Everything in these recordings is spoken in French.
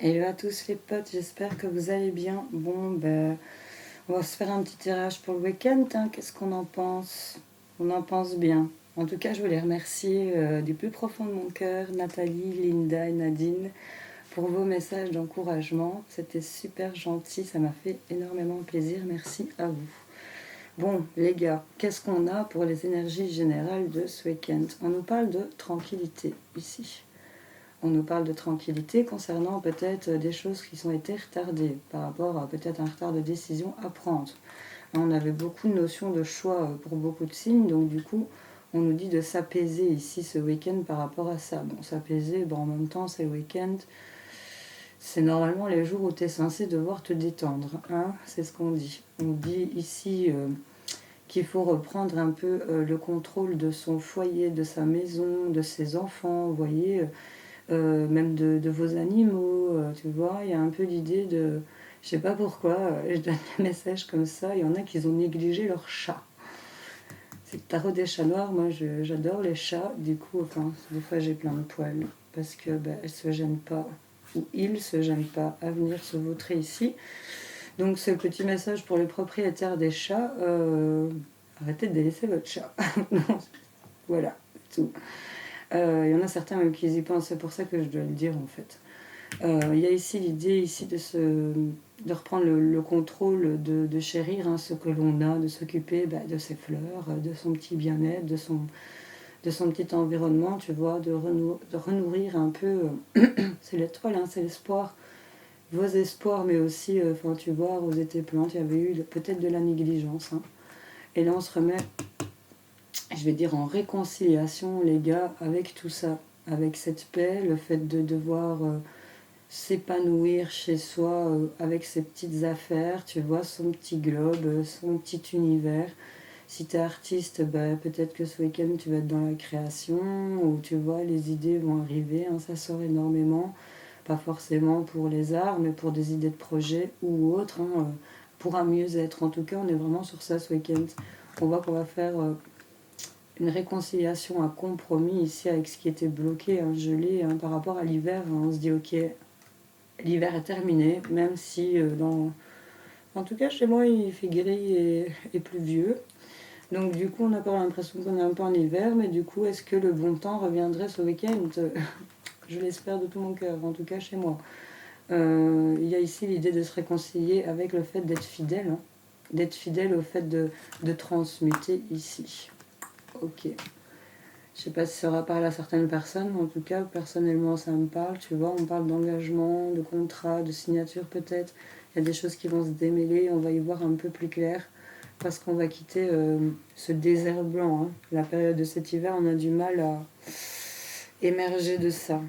Hello à tous les potes, j'espère que vous allez bien. Bon, ben, on va se faire un petit tirage pour le week-end, hein. Qu'est-ce qu'on en pense? On en pense bien. En tout cas, je voulais remercier du plus profond de mon cœur Nathalie, Linda et Nadine pour vos messages d'encouragement. C'était super gentil, ça m'a fait énormément plaisir. Merci à vous. Bon, les gars, qu'est-ce qu'on a pour les énergies générales de ce week-end? On nous parle de tranquillité ici. On nous parle de tranquillité concernant peut-être des choses qui ont été retardées par rapport à peut-être un retard de décision à prendre. On avait beaucoup de notions de choix pour beaucoup de signes, donc du coup, on nous dit de s'apaiser ici ce week-end par rapport à ça. Bon, s'apaiser, en même temps, c'est le week-end. C'est normalement les jours où tu es censé devoir te détendre, hein, c'est ce qu'on dit. On dit ici qu'il faut reprendre un peu le contrôle de son foyer, de sa maison, de ses enfants, vous voyez, même de vos animaux, tu vois. Il y a un peu l'idée de... Je sais pas pourquoi, je donne des messages comme ça, il y en a qui ont négligé leur chat. C'est le tarot des chats noirs, moi j'adore les chats, du coup, enfin, des fois j'ai plein de poils, parce que elles se gênent pas, ou ils se gênent pas à venir se vautrer ici. Donc ce petit message pour les propriétaires des chats, arrêtez de délaisser votre chat. Voilà, c'est tout. Il y en a certains même qui y pensent, c'est pour ça que je dois le dire en fait. Il y a ici l'idée ici de reprendre le contrôle, de chérir ce que l'on a, de s'occuper de ses fleurs, de son petit bien-être, de son petit environnement, tu vois, de renourrir un peu, c'est l'étoile, c'est l'espoir, vos espoirs, mais aussi, tu vois, roses et tes plantes, il y avait eu peut-être de la négligence. Et là, on se remet, je vais dire, en réconciliation, les gars, avec tout ça, avec cette paix, le fait de devoir s'épanouir chez soi avec ses petites affaires, tu vois, son petit globe, son petit univers. Si tu es artiste, peut-être que ce week-end tu vas être dans la création, ou tu vois, les idées vont arriver, ça sort énormément, pas forcément pour les arts, mais pour des idées de projets ou autres, pour un mieux-être. En tout cas, on est vraiment sur ça ce week-end. On voit qu'on va faire une réconciliation, un compromis ici avec ce qui était bloqué, gelé par rapport à l'hiver. On se dit, ok, l'hiver est terminé, même si en tout cas chez moi il fait gris et pluvieux. Donc du coup on n'a pas l'impression qu'on est un peu en hiver, mais du coup est-ce que le bon temps reviendrait ce week-end? Je l'espère de tout mon cœur, en tout cas chez moi. Il y a ici l'idée de se réconcilier avec le fait d'être fidèle, d'être fidèle au fait de transmuter ici. Ok. Je sais pas si ça aura parlé à certaines personnes, mais en tout cas, personnellement, ça me parle. Tu vois, on parle d'engagement, de contrat, de signature peut-être. Il y a des choses qui vont se démêler, on va y voir un peu plus clair. Parce qu'on va quitter ce désert blanc. La période de cet hiver, on a du mal à émerger de ça.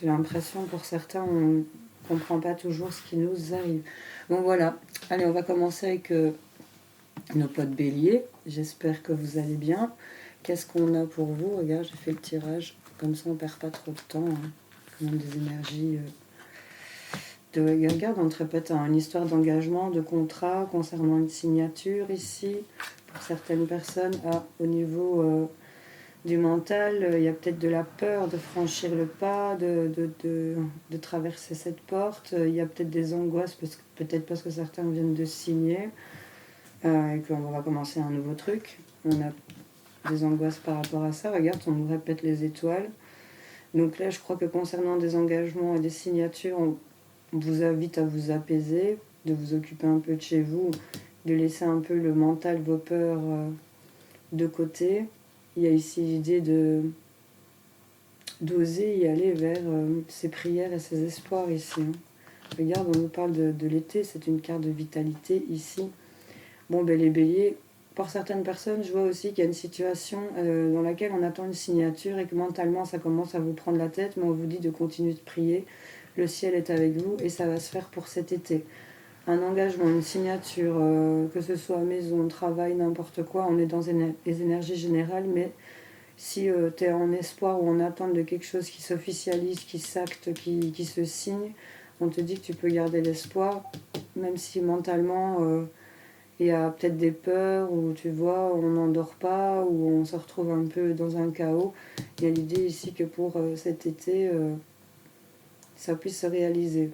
J'ai l'impression, pour certains, on ne comprend pas toujours ce qui nous arrive. Bon, voilà. Allez, on va commencer avec nos potes béliers. J'espère que vous allez bien. Qu'est-ce qu'on a pour vous? Regarde, j'ai fait le tirage. Comme ça, on perd pas trop de temps. On a des énergies. Regarde, on te répète une histoire d'engagement, de contrat concernant une signature ici. Pour certaines personnes, au niveau du mental, il y a peut-être de la peur de franchir le pas, de traverser cette porte. Il y a peut-être des angoisses, peut-être parce que certains viennent de signer. Et qu'on va commencer un nouveau truc. On a des angoisses par rapport à ça. Regarde, on nous répète les étoiles. Donc là, je crois que concernant des engagements et des signatures, on vous invite à vous apaiser, de vous occuper un peu de chez vous, de laisser un peu le mental, vos peurs de côté. Il y a ici l'idée d'oser y aller vers ses prières et ses espoirs ici. Regarde, on nous parle de l'été, c'est une carte de vitalité ici. Bon, les béliers, pour certaines personnes, je vois aussi qu'il y a une situation dans laquelle on attend une signature et que mentalement ça commence à vous prendre la tête, mais on vous dit de continuer de prier. Le ciel est avec vous et ça va se faire pour cet été. Un engagement, une signature, que ce soit maison, travail, n'importe quoi, on est dans les énergies générales, mais si tu es en espoir ou en attente de quelque chose qui s'officialise, qui s'acte, qui se signe, on te dit que tu peux garder l'espoir, même si mentalement... il y a peut-être des peurs où tu vois, on n'endort pas, où on se retrouve un peu dans un chaos. Il y a l'idée ici que pour cet été, ça puisse se réaliser.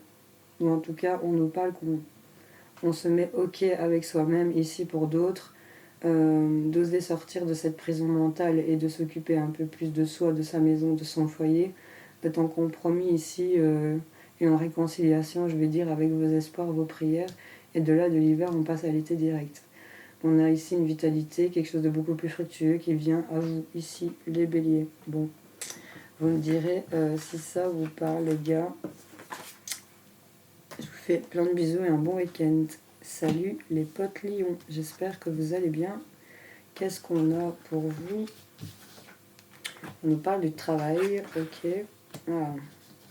ou en tout cas on nous parle qu'on se met ok avec soi-même ici pour d'autres, d'oser sortir de cette prison mentale et de s'occuper un peu plus de soi, de sa maison, de son foyer, d'être en compromis ici et en réconciliation, je vais dire, avec vos espoirs, vos prières, et de là, de l'hiver, on passe à l'été direct. On a ici une vitalité, quelque chose de beaucoup plus fructueux qui vient à vous, ici, les béliers. Bon, vous me direz si ça vous parle, les gars. Je vous fais plein de bisous et un bon week-end. Salut les potes lions, j'espère que vous allez bien. Qu'est-ce qu'on a pour vous? On nous parle du travail, ok. Ah,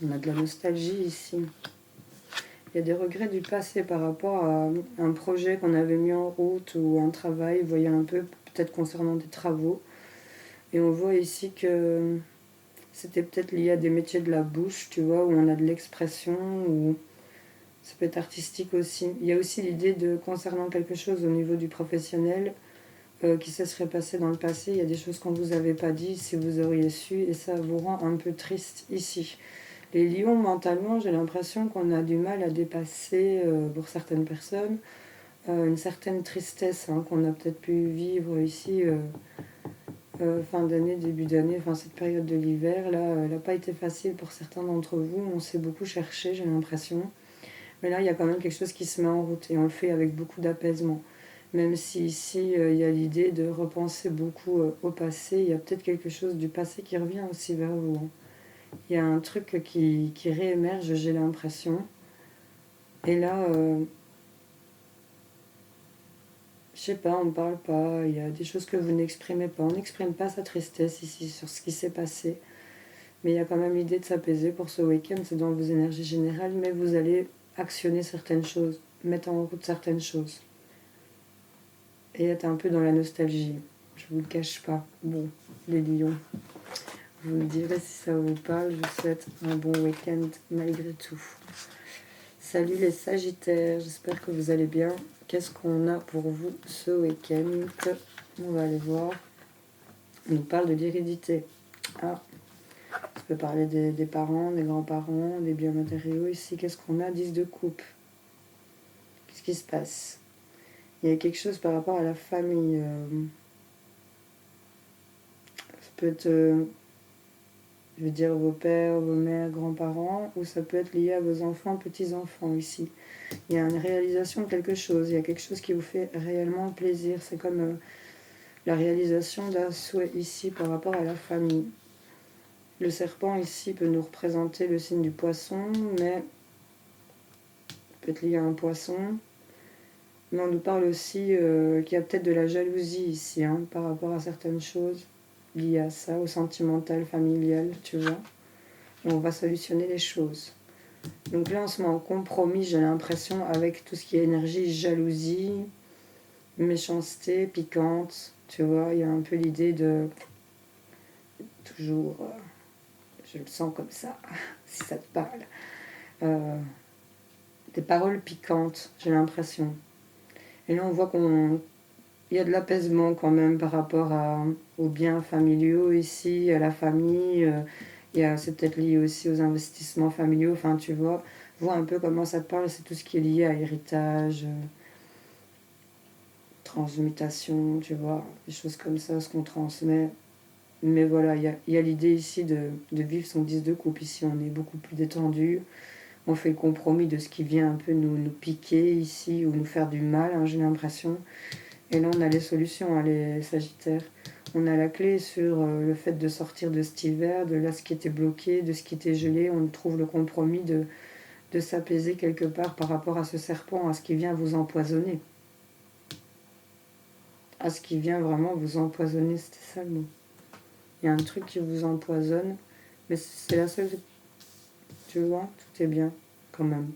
on a de la nostalgie ici. Il y a des regrets du passé par rapport à un projet qu'on avait mis en route ou un travail, vous voyez un peu, peut-être concernant des travaux. Et on voit ici que c'était peut-être lié à des métiers de la bouche, tu vois, où on a de l'expression, ou ça peut être artistique aussi. Il y a aussi l'idée de, concernant quelque chose au niveau du professionnel, qui se serait passé dans le passé. Il y a des choses qu'on ne vous avait pas dit, si vous auriez su, et ça vous rend un peu triste ici. Les lions, mentalement, j'ai l'impression qu'on a du mal à dépasser, pour certaines personnes, une certaine tristesse qu'on a peut-être pu vivre ici, fin d'année, début d'année, enfin cette période de l'hiver, là, elle n'a pas été facile pour certains d'entre vous. On s'est beaucoup cherché, j'ai l'impression. Mais là, il y a quand même quelque chose qui se met en route et on le fait avec beaucoup d'apaisement. Même si ici, il y a l'idée de repenser beaucoup au passé, il y a peut-être quelque chose du passé qui revient aussi vers vous. Il y a un truc qui réémerge, j'ai l'impression. Et là, je sais pas, on ne parle pas, il y a des choses que vous n'exprimez pas. On n'exprime pas sa tristesse ici sur ce qui s'est passé. Mais il y a quand même l'idée de s'apaiser pour ce week-end, c'est dans vos énergies générales, mais vous allez actionner certaines choses, mettre en route certaines choses. Et être un peu dans la nostalgie. Je vous le cache pas. Bon, les lions. Vous me direz si ça vous parle. Je vous souhaite un bon week-end malgré tout. Salut les sagittaires, j'espère que vous allez bien. Qu'est-ce qu'on a pour vous ce week-end? On va aller voir. On nous parle de l'hérédité. Ah, ça peut parler des parents, des grands-parents, des biens matériaux. Ici, qu'est-ce qu'on a? 10 de coupe. Qu'est-ce qui se passe? Il y a quelque chose par rapport à la famille. Ça peut être, je veux dire, vos pères, vos mères, grands-parents, ou ça peut être lié à vos enfants, petits-enfants ici. Il y a une réalisation de quelque chose, il y a quelque chose qui vous fait réellement plaisir. C'est comme la réalisation d'un souhait ici par rapport à la famille. Le serpent ici peut nous représenter le signe du poisson, mais peut être lié à un poisson. Mais on nous parle aussi qu'il y a peut-être de la jalousie ici, par rapport à certaines choses liées à ça, au sentimental, familial, tu vois. Et on va solutionner les choses. Donc là, on se met en compromis, j'ai l'impression, avec tout ce qui est énergie, jalousie, méchanceté, piquante. Tu vois, il y a un peu l'idée de toujours, je le sens comme ça, si ça te parle. Des paroles piquantes, j'ai l'impression. Et là, on voit qu'il y a de l'apaisement quand même par rapport aux biens familiaux ici, à la famille. C'est peut-être lié aussi aux investissements familiaux. Enfin, tu vois un peu comment ça te parle. C'est tout ce qui est lié à héritage, transmutation, tu vois, des choses comme ça, ce qu'on transmet. Mais voilà, il y a l'idée ici de vivre son 10 de coupe. Ici, on est beaucoup plus détendu. On fait le compromis de ce qui vient un peu nous piquer ici ou nous faire du mal, j'ai l'impression. Et là, on a les solutions, les sagittaires. On a la clé sur le fait de sortir de cet hiver, de là ce qui était bloqué, de ce qui était gelé. On trouve le compromis de s'apaiser quelque part par rapport à ce serpent, à ce qui vient vous empoisonner. À ce qui vient vraiment vous empoisonner, c'était ça le mot. Il y a un truc qui vous empoisonne, mais c'est la seule... Tu vois, tout est bien, quand même.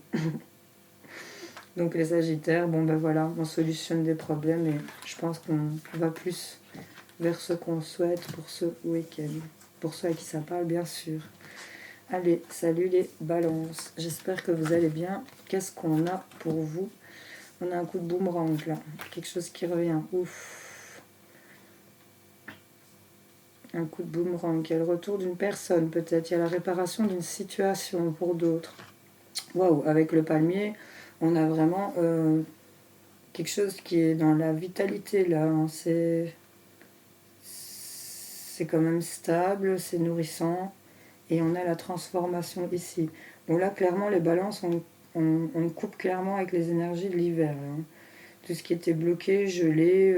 Donc les sagittaires, bon ben voilà, on solutionne des problèmes et je pense qu'on va plus vers ce qu'on souhaite pour ce week-end. Pour ceux à qui ça parle, bien sûr. Allez, salut les balances. J'espère que vous allez bien. Qu'est-ce qu'on a pour vous? On a un coup de boomerang là. Quelque chose qui revient. Ouf. Un coup de boomerang. Il y a le retour d'une personne peut-être. Il y a la réparation d'une situation pour d'autres. Waouh, avec le palmier, on a vraiment quelque chose qui est dans la vitalité là, hein. C'est quand même stable, c'est nourrissant, et on a la transformation ici. Bon là, clairement, les balances, on coupe clairement avec les énergies de l'hiver, hein. Tout ce qui était bloqué, gelé,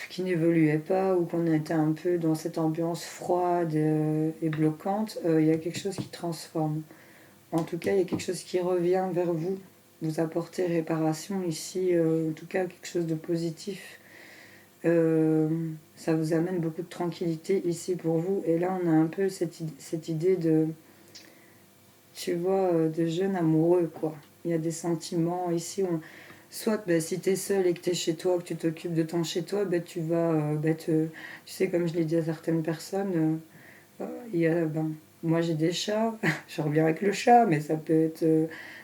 qui n'évoluait pas, ou qu'on était un peu dans cette ambiance froide et bloquante, il y a quelque chose qui transforme. En tout cas, il y a quelque chose qui revient vers vous. Vous apportez réparation ici, en tout cas quelque chose de positif. Ça vous amène beaucoup de tranquillité ici pour vous. Et là, on a un peu cette idée de, tu vois, de jeune amoureux, quoi. Il y a des sentiments ici. Soit si tu es seul et que tu es chez toi, que tu t'occupes de ton chez toi, tu vas, tu sais, comme je l'ai dit à certaines personnes, il y a, moi j'ai des chats, je reviens avec le chat, mais ça peut être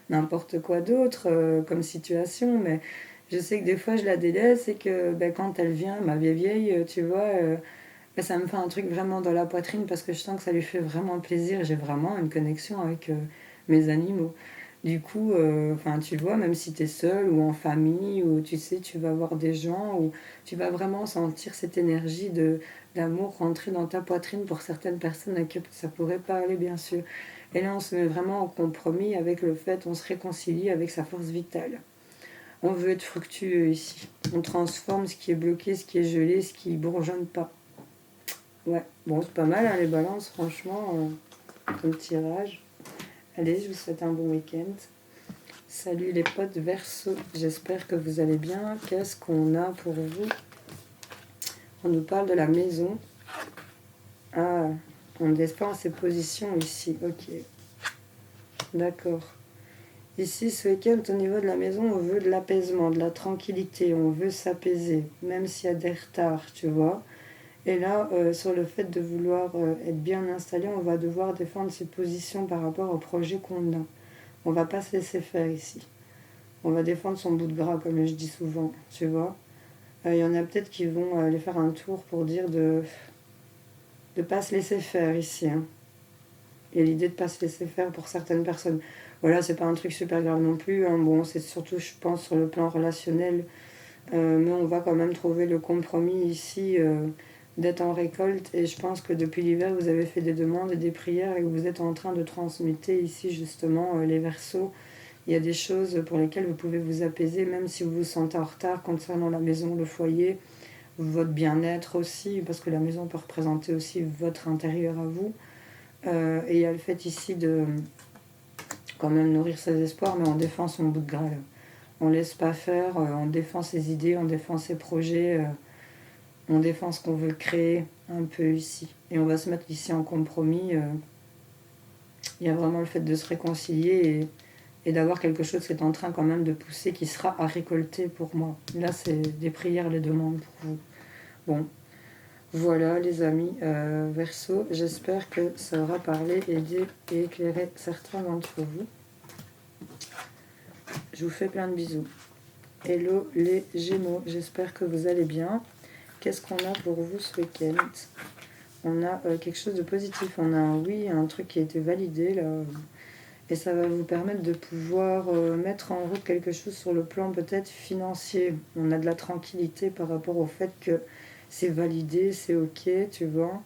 n'importe quoi d'autre comme situation. Mais je sais que des fois je la délaisse et que quand elle vient, ma vieille, tu vois, ça me fait un truc vraiment dans la poitrine parce que je sens que ça lui fait vraiment plaisir. J'ai vraiment une connexion avec mes animaux. Du coup, tu vois, même si tu es seul ou en famille, ou tu sais, tu vas voir des gens, où tu vas vraiment sentir cette énergie d'amour rentrer dans ta poitrine pour certaines personnes à qui ça pourrait pas aller, bien sûr. Et là, on se met vraiment en compromis avec le fait, on se réconcilie avec sa force vitale. On veut être fructueux ici. On transforme ce qui est bloqué, ce qui est gelé, ce qui bourgeonne pas. Ouais, bon, c'est pas mal, hein, les balances, franchement, comme tirage. Allez, je vous souhaite un bon week-end. Salut les potes Verseau, j'espère que vous allez bien. Qu'est-ce qu'on a pour vous? On nous parle de la maison. Ah, on descend à ses positions ici, ok. D'accord. Ici, ce week-end, au niveau de la maison, on veut de l'apaisement, de la tranquillité, on veut s'apaiser, même s'il y a des retards, tu vois. Et là, sur le fait de vouloir être bien installé, on va devoir défendre ses positions par rapport au projet qu'on a. On va pas se laisser faire ici. On va défendre son bout de gras, comme je dis souvent, tu vois. Il y en a peut-être qui vont aller faire un tour pour dire de ne pas se laisser faire ici, hein. Et l'idée de ne pas se laisser faire pour certaines personnes. Voilà, c'est pas un truc super grave non plus, hein. Bon, c'est surtout, je pense, sur le plan relationnel. Mais on va quand même trouver le compromis ici d'être en récolte. Et je pense que depuis l'hiver, vous avez fait des demandes et des prières et que vous êtes en train de transmettre ici, justement, les versos. Il y a des choses pour lesquelles vous pouvez vous apaiser, même si vous vous sentez en retard concernant la maison, le foyer, votre bien-être aussi, parce que la maison peut représenter aussi votre intérieur à vous. Et il y a le fait ici de quand même nourrir ses espoirs, mais on défend son bout de gras, là. On laisse pas faire, on défend ses idées, on défend ses projets, on défend ce qu'on veut créer un peu ici. Et on va se mettre ici en compromis. Il y a vraiment le fait de se réconcilier et d'avoir quelque chose qui est en train quand même de pousser, qui sera à récolter pour moi. Là, c'est des prières, les demandes pour vous. Bon, voilà les amis, Verseau, j'espère que ça aura parlé, aidé et éclairé certains d'entre vous. Je vous fais plein de bisous. Hello les Gémeaux, j'espère que vous allez bien. Qu'est-ce qu'on a pour vous ce week-end? On a quelque chose de positif, on a un oui, un truc qui a été validé là. Et ça va vous permettre de pouvoir mettre en route quelque chose sur le plan peut-être financier. On a de la tranquillité par rapport au fait que c'est validé, c'est ok, tu vois.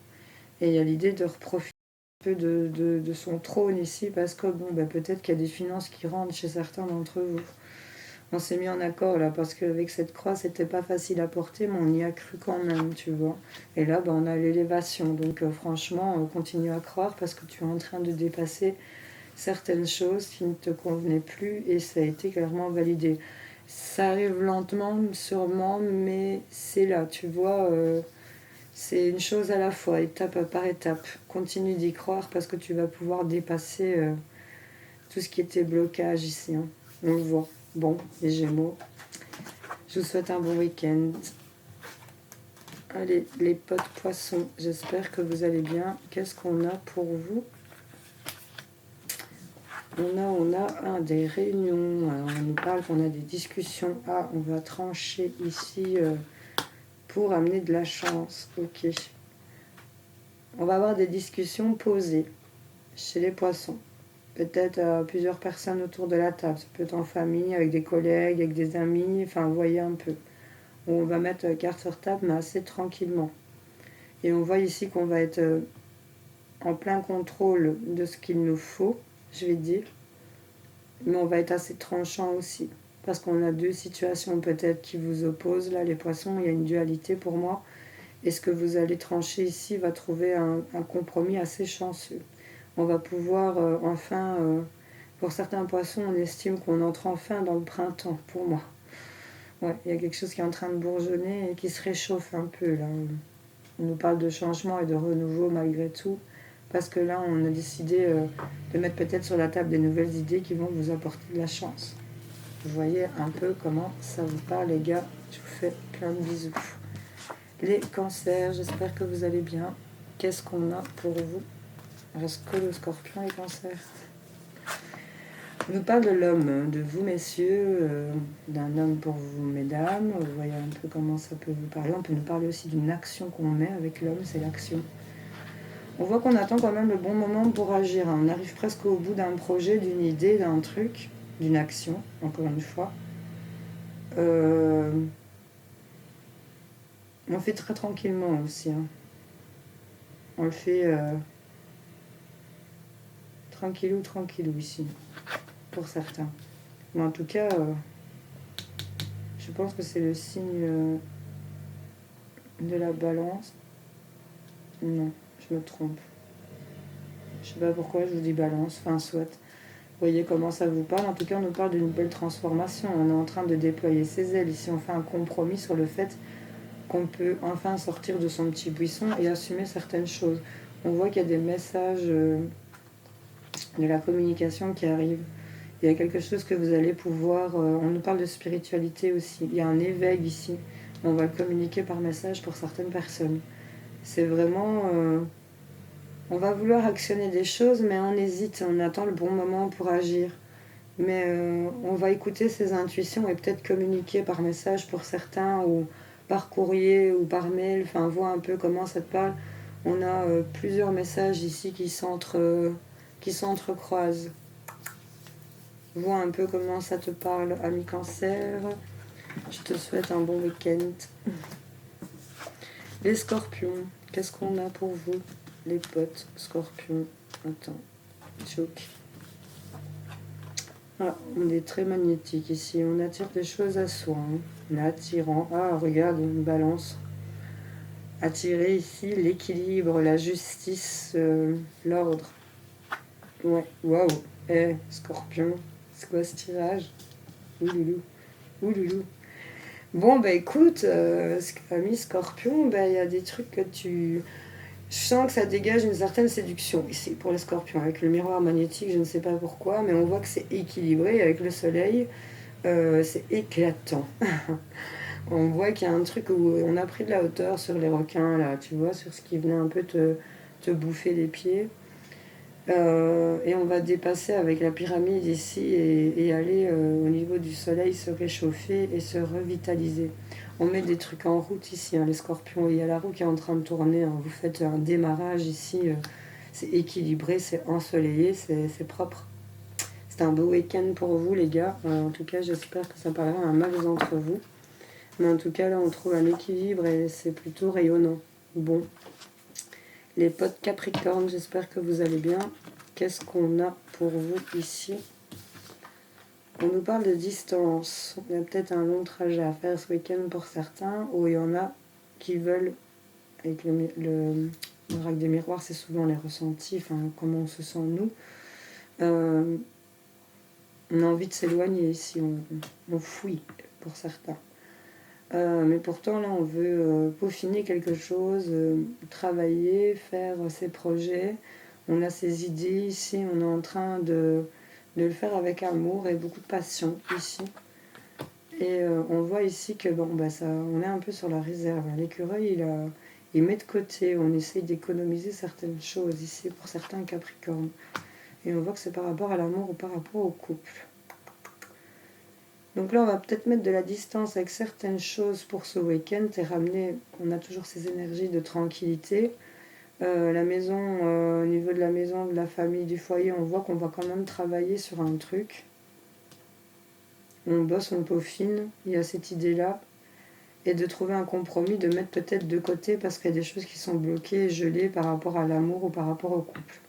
Et il y a l'idée de reprofiter un peu de son trône ici parce que bon, peut-être qu'il y a des finances qui rentrent chez certains d'entre vous. On s'est mis en accord là parce qu'avec cette croix c'était pas facile à porter, mais on y a cru quand même, tu vois. Et là on a l'élévation, donc franchement continue à croire parce que tu es en train de dépasser certaines choses qui ne te convenaient plus et ça a été clairement validé. Ça arrive lentement, sûrement, mais c'est là, tu vois. C'est une chose à la fois, étape par étape. Continue d'y croire parce que tu vas pouvoir dépasser tout ce qui était blocage ici, hein. On le voit. Bon, les Gémeaux, je vous souhaite un bon week-end. Allez, les potes poissons, j'espère que vous allez bien. Qu'est-ce qu'on a pour vous? On a des réunions. Alors on nous parle qu'on a des discussions. Ah, on va trancher ici pour amener de la chance. Ok. On va avoir des discussions posées chez les poissons. peut-être à plusieurs personnes autour de la table. Ça peut être en famille, avec des collègues, avec des amis, enfin, vous voyez un peu. On va mettre carte sur table, mais assez tranquillement. Et on voit ici qu'on va être en plein contrôle de ce qu'il nous faut, je vais dire. Mais on va être assez tranchant aussi. Parce qu'on a deux situations peut-être qui vous opposent. Là, les poissons, il y a une dualité pour moi. Et ce que vous allez trancher ici va trouver un compromis assez chanceux. On va pouvoir enfin, pour certains poissons, on estime qu'on entre enfin dans le printemps, pour moi. Ouais, il y a quelque chose qui est en train de bourgeonner et qui se réchauffe un peu là. On nous parle de changement et de renouveau malgré tout. Parce que là, on a décidé de mettre peut-être sur la table des nouvelles idées qui vont vous apporter de la chance. Vous voyez un peu comment ça vous parle, les gars. Je vous fais plein de bisous. Les cancers, j'espère que vous allez bien. Qu'est-ce qu'on a pour vous? Il reste que le scorpion et cancer. On nous parle de l'homme, de vous messieurs, d'un homme pour vous mesdames. Vous voyez un peu comment ça peut vous parler. On peut nous parler aussi d'une action qu'on met avec l'homme, c'est l'action. On voit qu'on attend quand même le bon moment pour agir. On arrive presque au bout d'un projet, d'une idée, d'un truc, d'une action, encore une fois. On le fait très tranquillement aussi. On le fait tranquillou ici, pour certains. Mais en tout cas, je pense que c'est le signe de la balance. Non, je me trompe. Je sais pas pourquoi je vous dis balance, enfin soit. Vous voyez comment ça vous parle. En tout cas, on nous parle d'une belle transformation. On est en train de déployer ses ailes. Ici, on fait un compromis sur le fait qu'on peut enfin sortir de son petit buisson et assumer certaines choses. On voit qu'il y a des messages de la communication qui arrivent. Il y a quelque chose que vous allez pouvoir... on nous parle de spiritualité aussi. Il y a un éveil ici. On va le communiquer par message pour certaines personnes. C'est vraiment... on va vouloir actionner des choses, mais on hésite. On attend le bon moment pour agir. Mais on va écouter ses intuitions et peut-être communiquer par message pour certains ou par courrier ou par mail. Enfin, vois un peu comment ça te parle. On a plusieurs messages ici qui s'entrecroisent. Vois un peu comment ça te parle, ami cancer. Je te souhaite un bon week-end. Les scorpions, qu'est-ce qu'on a pour vous? Les potes scorpions. Attends, choke. Ah, on est très magnétique ici. On attire des choses à soi. On est attirant. Ah, regarde, une balance. Attirer ici l'équilibre, la justice, l'ordre. Ouais, waouh. Scorpion, c'est quoi ce tirage? Ouloulou, ouloulou. Bon, bah écoute, ami Scorpion, bah il y a des trucs que tu... Je sens que ça dégage une certaine séduction ici pour les scorpions. Avec le miroir magnétique, je ne sais pas pourquoi, mais on voit que c'est équilibré. Avec le soleil, c'est éclatant. On voit qu'il y a un truc où on a pris de la hauteur sur les requins, là, tu vois, sur ce qui venait un peu te bouffer les pieds. Et on va dépasser avec la pyramide ici et aller au niveau du soleil se réchauffer et se revitaliser. On met des trucs en route ici, les scorpions. Il y a la roue qui est en train de tourner. Vous faites un démarrage ici. C'est équilibré, c'est ensoleillé, c'est propre. C'est un beau week-end pour vous, les gars. En tout cas, j'espère que ça parlera à un mal d'entre vous. Mais en tout cas, là, on trouve un équilibre et c'est plutôt rayonnant. Bon. Les potes Capricorne, j'espère que vous allez bien. Qu'est-ce qu'on a pour vous ici? On nous parle de distance. Il y a peut-être un long trajet à faire ce week-end pour certains, ou il y en a qui veulent, avec le miracle des miroirs, c'est souvent les ressentis, enfin comment on se sent nous. On a envie de s'éloigner ici, on fuit pour certains. Mais pourtant, là, on veut peaufiner quelque chose, travailler, faire ses projets. On a ses idées ici, on est en train de le faire avec amour et beaucoup de passion ici. Et on voit ici que bon, bah, ça, on est un peu sur la réserve. L'écureuil, il met de côté, on essaye d'économiser certaines choses ici pour certains Capricornes. Et on voit que c'est par rapport à l'amour ou par rapport au couple. Donc là, on va peut-être mettre de la distance avec certaines choses pour ce week-end et ramener, on a toujours ces énergies de tranquillité. La maison, au niveau de la maison, de la famille, du foyer, on voit qu'on va quand même travailler sur un truc. On bosse, on peaufine, il y a cette idée-là. Et de trouver un compromis, de mettre peut-être de côté parce qu'il y a des choses qui sont bloquées, gelées par rapport à l'amour ou par rapport au couple.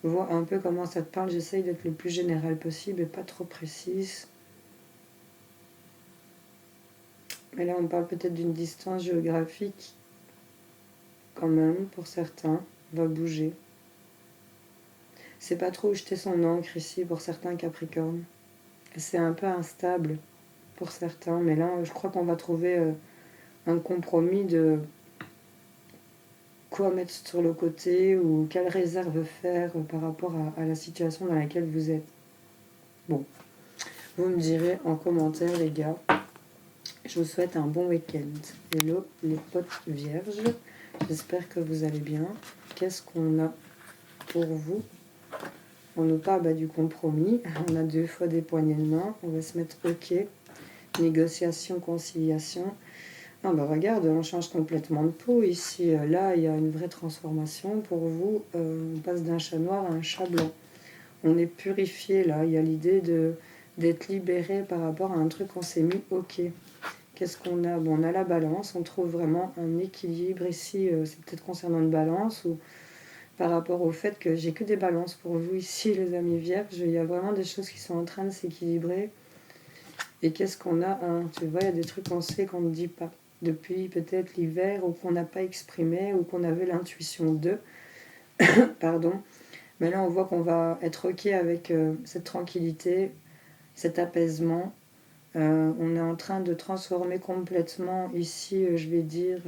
Vois un peu comment ça te parle, j'essaye d'être le plus général possible et pas trop précise. Mais là, on parle peut-être d'une distance géographique, quand même, pour certains, va bouger. C'est pas trop où jeter son encre ici pour certains Capricornes. C'est un peu instable pour certains, mais là, je crois qu'on va trouver un compromis de quoi mettre sur le côté ou quelle réserve faire par rapport à la situation dans laquelle vous êtes. Bon, vous me direz en commentaire, les gars. Je vous souhaite un bon week-end. Hello les potes vierges, j'espère que vous allez bien. Qu'est-ce qu'on a pour vous? On nous parle du compromis, on a 2 fois des poignées de main, on va se mettre ok. Négociation, conciliation. Ah bah regarde, on change complètement de peau ici. Là, il y a une vraie transformation pour vous. On passe d'un chat noir à un chat blanc. On est purifié là. Il y a l'idée d'être libéré par rapport à un truc qu'on s'est mis ok. Qu'est-ce qu'on a? Bon, on a la balance. On trouve vraiment un équilibre ici. C'est peut-être concernant une balance ou par rapport au fait que j'ai que des balances pour vous ici, les amis vierges. Il y a vraiment des choses qui sont en train de s'équilibrer. Et qu'est-ce qu'on a? Tu vois, il y a des trucs qu'on sait qu'on ne dit pas. Depuis peut-être l'hiver, ou qu'on n'a pas exprimé, ou qu'on avait l'intuition de. Pardon. Mais là, on voit qu'on va être ok avec cette tranquillité, cet apaisement. On est en train de transformer complètement ici, je vais dire,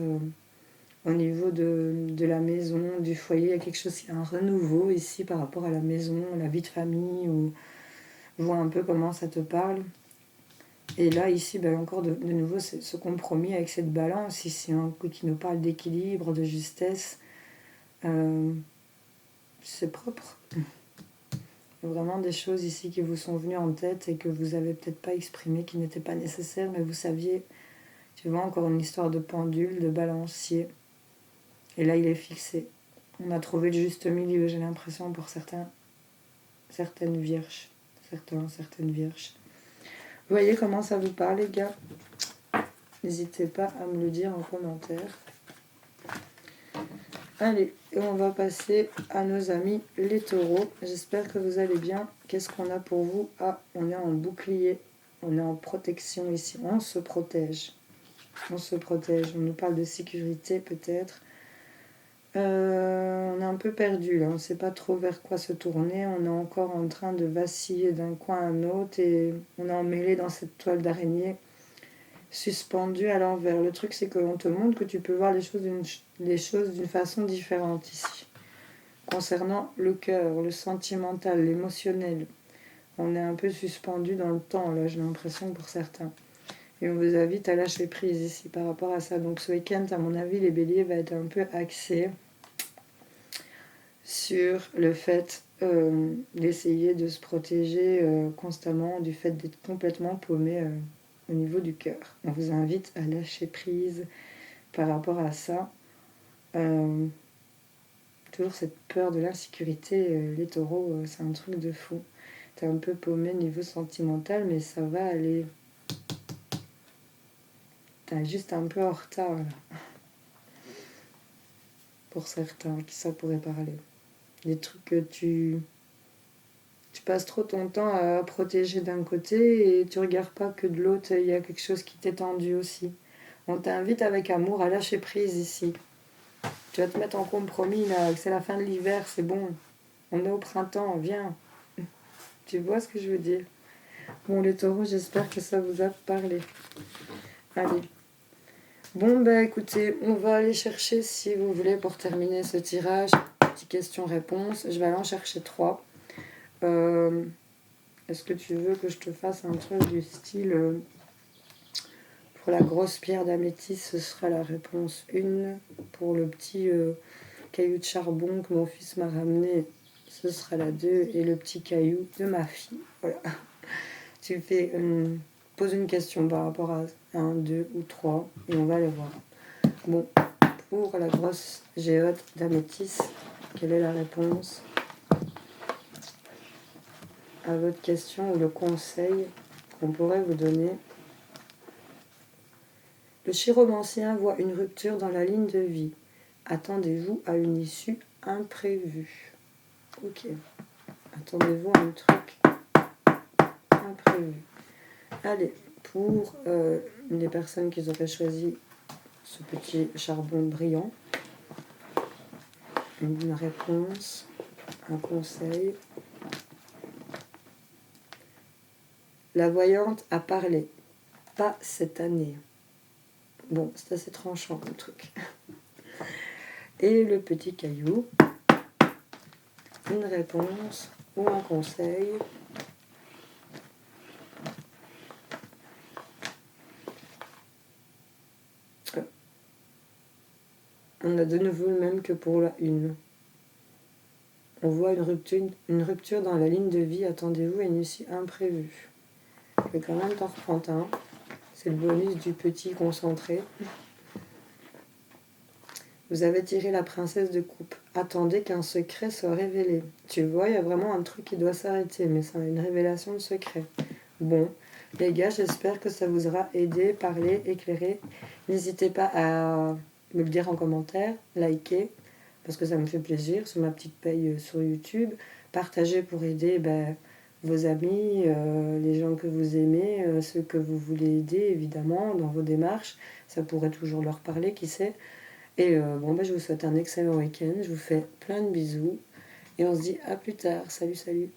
au niveau de la maison, du foyer. Il y a quelque chose, il y a un renouveau ici par rapport à la maison, la vie de famille, ou vois un peu comment ça te parle. Et là, ici, encore de nouveau, ce compromis avec cette balance ici, qui nous parle d'équilibre, de justesse. C'est propre. Il y a vraiment des choses ici qui vous sont venues en tête et que vous n'avez peut-être pas exprimées, qui n'étaient pas nécessaires, mais vous saviez. Tu vois, encore une histoire de pendule, de balancier. Et là, il est fixé. On a trouvé le juste milieu, j'ai l'impression, pour certaines vierges. Certaines vierges. Vous voyez comment ça vous parle, les gars? N'hésitez pas à me le dire en commentaire. Allez, et on va passer à nos amis les taureaux. J'espère que vous allez bien. Qu'est-ce qu'on a pour vous? Ah, on est en bouclier. On est en protection ici. On se protège. On se protège. On nous parle de sécurité peut-être. On est un peu perdu là. On ne sait pas trop vers quoi se tourner. On est encore en train de vaciller d'un coin à un autre. Et on est emmêlé dans cette toile d'araignée suspendu à l'envers. Le truc, c'est qu'on te montre que tu peux voir les choses d'une façon différente ici. Concernant le cœur, le sentimental, l'émotionnel, on est un peu suspendu dans le temps, là, j'ai l'impression, pour certains. Et on vous invite à lâcher prise ici par rapport à ça. Donc ce week-end, à mon avis, les béliers va être un peu axé sur le fait d'essayer de se protéger constamment du fait d'être complètement paumé au niveau du cœur. On vous invite à lâcher prise par rapport à ça. Toujours cette peur de l'insécurité, les taureaux, c'est un truc de fou. T'es un peu paumé niveau sentimental, mais ça va aller. T'es juste un peu en retard, là. Pour certains, qui ça pourrait parler. Des trucs que tu passes trop ton temps à protéger d'un côté et tu regardes pas que de l'autre, il y a quelque chose qui t'est tendu aussi. On t'invite avec amour à lâcher prise ici. Tu vas te mettre en compromis, là, c'est la fin de l'hiver, c'est bon. On est au printemps, viens. Tu vois ce que je veux dire? Bon, les taureaux, j'espère que ça vous a parlé. Allez. Bon, écoutez, on va aller chercher, si vous voulez, pour terminer ce tirage, petite question-réponse. Je vais aller en chercher 3. Est-ce que tu veux que je te fasse un truc du style... pour la grosse pierre d'améthyste, ce sera la réponse 1. Pour le petit caillou de charbon que mon fils m'a ramené, ce sera la 2. Et le petit caillou de ma fille. Voilà. Tu fais... pose une question par rapport à 1, 2 ou 3 et on va aller voir. Bon, pour la grosse géote d'améthyste. Quelle est la réponse à votre question ou le conseil qu'on pourrait vous donner? Le chiromancien voit une rupture dans la ligne de vie. Attendez-vous à une issue imprévue. Ok. Attendez-vous à un truc imprévu. Allez, pour les personnes qui auraient choisi ce petit charbon brillant, une réponse, un conseil. La voyante a parlé. Pas cette année. Bon, c'est assez tranchant le truc. Et le petit caillou, une réponse ou un conseil. On a de nouveau le même que pour la une. On voit une rupture dans la ligne de vie. Attendez-vous à une issue imprévue. Je vais quand même t'en reprendre un. C'est le bonus du petit concentré. Vous avez tiré la princesse de coupe. Attendez qu'un secret soit révélé. Tu vois, il y a vraiment un truc qui doit s'arrêter, mais c'est une révélation de secret. Bon, les gars, j'espère que ça vous aura aidé, parlé, éclairé. N'hésitez pas à me le dire en commentaire, liker, parce que ça me fait plaisir, c'est ma petite paye sur YouTube. Partagez pour aider vos amis, les gens que vous aimez, ceux que vous voulez aider, évidemment, dans vos démarches. Ça pourrait toujours leur parler, qui sait. Et je vous souhaite un excellent week-end. Je vous fais plein de bisous. Et on se dit à plus tard. Salut, salut.